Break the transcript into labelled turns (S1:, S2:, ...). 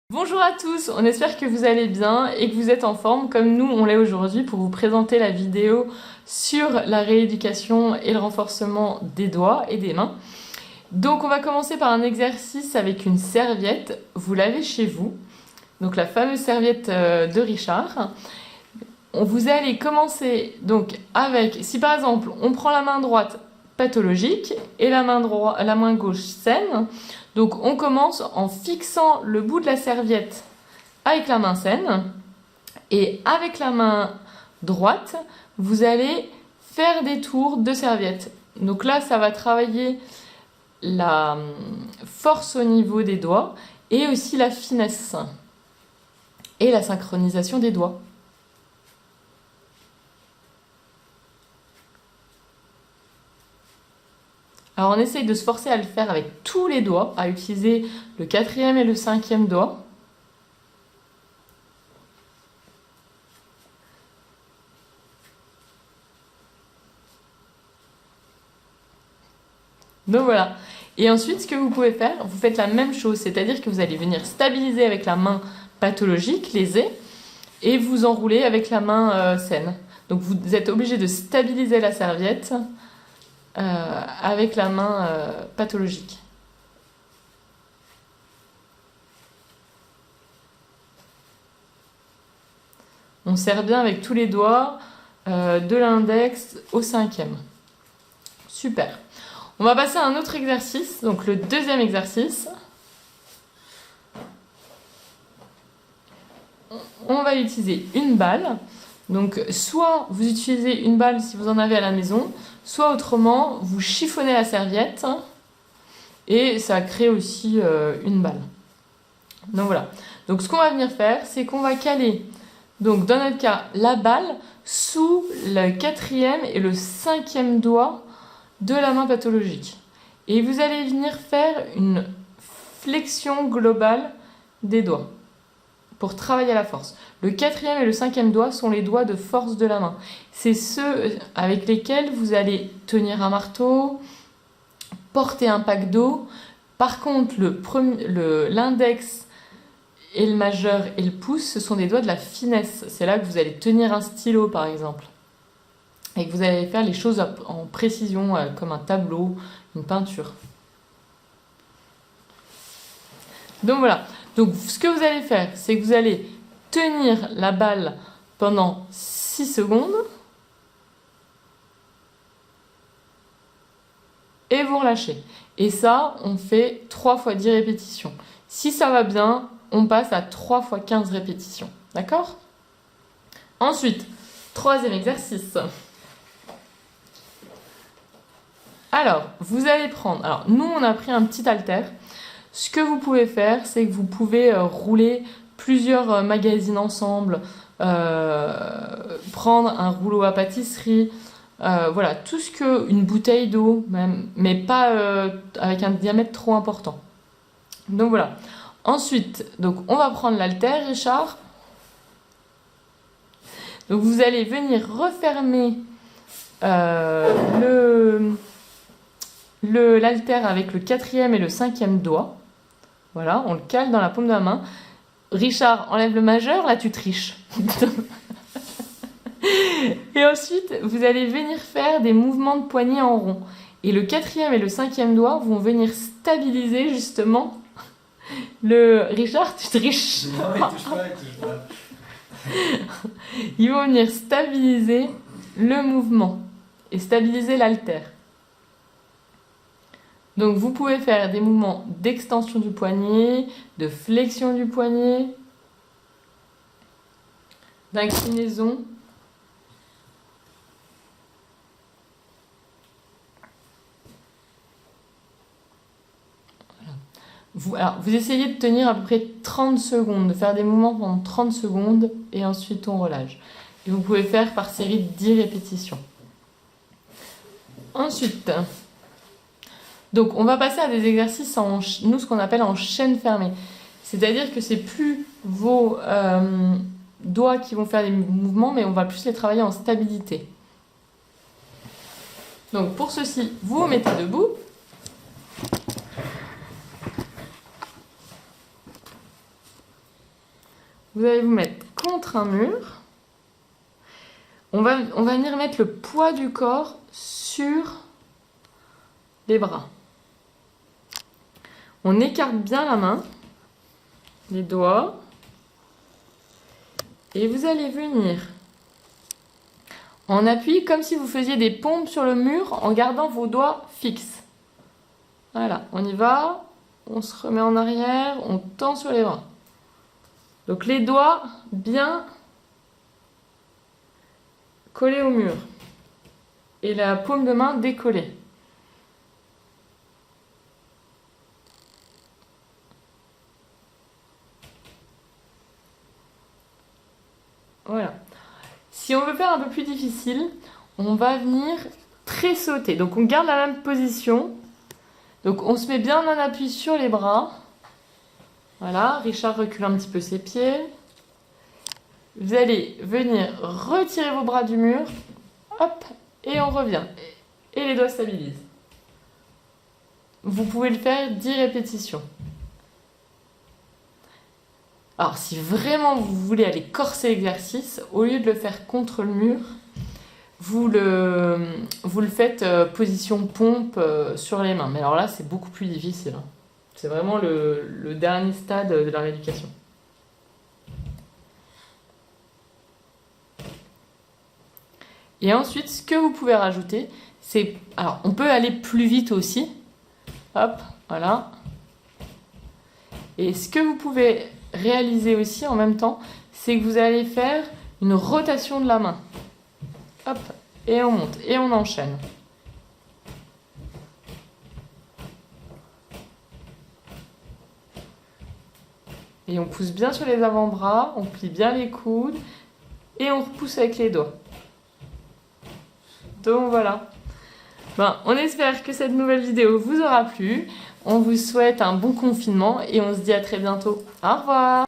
S1: Bonjour à tous, on espère que vous allez bien et que vous êtes en forme comme nous on l'est aujourd'hui pour vous présenter la vidéo sur la rééducation et le renforcement des doigts et des mains. Donc on va commencer par un exercice avec une serviette, vous l'avez chez vous, donc la fameuse serviette de Richard. Vous allez commencer donc avec, si par exemple on prend la main droite pathologique et la main gauche saine, donc on commence en fixant le bout de la serviette avec la main saine et avec la main droite, vous allez faire des tours de serviette. Donc là, ça va travailler la force au niveau des doigts et aussi la finesse et la synchronisation des doigts. Alors on essaye de se forcer à le faire avec tous les doigts, à utiliser le 4e et le 5e doigt. Donc voilà. Et ensuite, ce que vous pouvez faire, vous faites la même chose, c'est-à-dire que vous allez venir stabiliser avec la main pathologique, lésée, et vous enroulez avec la main saine. Donc vous êtes obligé de stabiliser la serviette avec la main pathologique. On serre bien avec tous les doigts, de l'index au 5e. Super. On va passer à un autre exercice, donc le deuxième exercice. On va utiliser une balle. Donc soit vous utilisez une balle si vous en avez à la maison, soit autrement vous chiffonnez la serviette et ça crée aussi une balle. Donc voilà. Donc ce qu'on va venir faire, c'est qu'on va caler, donc dans notre cas, la balle sous le 4e et le 5e doigt de la main pathologique. Et vous allez venir faire une flexion globale des doigts pour travailler la force. Le 4e et le 5e doigt sont les doigts de force de la main. C'est ceux avec lesquels vous allez tenir un marteau, porter un pack d'eau. Par contre, l'index et le majeur et le pouce, ce sont des doigts de la finesse. C'est là que vous allez tenir un stylo, par exemple. Et que vous allez faire les choses en précision, comme un tableau, une peinture. Donc voilà. Donc ce que vous allez faire, c'est que vous allez tenir la balle pendant 6 secondes et vous relâchez. Et ça, on fait 3 fois 10 répétitions. Si ça va bien, on passe à 3 fois 15 répétitions. D'accord ? Ensuite, troisième exercice. Alors, vous allez prendre... Alors, nous, on a pris un petit haltère. Ce que vous pouvez faire, c'est que vous pouvez rouler plusieurs magazines ensemble, prendre un rouleau à pâtisserie, voilà, tout ce que... Une bouteille d'eau, même, mais pas avec un diamètre trop important. Donc voilà. Ensuite, donc, on va prendre l'haltère, Richard. Donc vous allez venir refermer l'haltère avec le 4e et le 5e doigt. Voilà, on le cale dans la paume de la main. Richard, enlève le majeur, là tu triches. Et ensuite, vous allez venir faire des mouvements de poignet en rond. Et le 4e et le 5e doigt vont venir stabiliser justement Richard, tu triches.
S2: Non, il touche pas.
S1: Ils vont venir stabiliser le mouvement et stabiliser l'haltère. Donc vous pouvez faire des mouvements d'extension du poignet, de flexion du poignet, d'inclinaison. Vous essayez de tenir à peu près 30 secondes, de faire des mouvements pendant 30 secondes et ensuite on relâche. Et vous pouvez faire par série de 10 répétitions. Ensuite, donc on va passer à des exercices ce qu'on appelle en chaîne fermée. C'est-à-dire que c'est plus vos doigts qui vont faire des mouvements, mais on va plus les travailler en stabilité. Donc pour ceci, vous vous mettez debout. Vous allez vous mettre contre un mur. On va venir mettre le poids du corps sur les bras. On écarte bien la main, les doigts, et vous allez venir en appui comme si vous faisiez des pompes sur le mur en gardant vos doigts fixes. Voilà, on y va, on se remet en arrière, on tend sur les bras. Donc les doigts bien collés au mur et la paume de main décollée. Voilà. Si on veut faire un peu plus difficile, on va venir tressauter. Donc on garde la même position. Donc on se met bien en appui sur les bras. Voilà, Richard recule un petit peu ses pieds. Vous allez venir retirer vos bras du mur. Hop, et on revient. Et les doigts stabilisent. Vous pouvez le faire 10 répétitions. Alors, si vraiment vous voulez aller corser l'exercice, au lieu de le faire contre le mur, vous le faites position pompe sur les mains. Mais alors là, c'est beaucoup plus difficile. Hein. C'est vraiment le dernier stade de la rééducation. Et ensuite, ce que vous pouvez rajouter, c'est... Alors, on peut aller plus vite aussi. Hop, voilà. Et ce que vous pouvez réaliser aussi en même temps, c'est que vous allez faire une rotation de la main. Hop, et on monte, et on enchaîne. Et on pousse bien sur les avant-bras, on plie bien les coudes, et on repousse avec les doigts. Donc voilà. On espère que cette nouvelle vidéo vous aura plu. On vous souhaite un bon confinement et on se dit à très bientôt. Au revoir!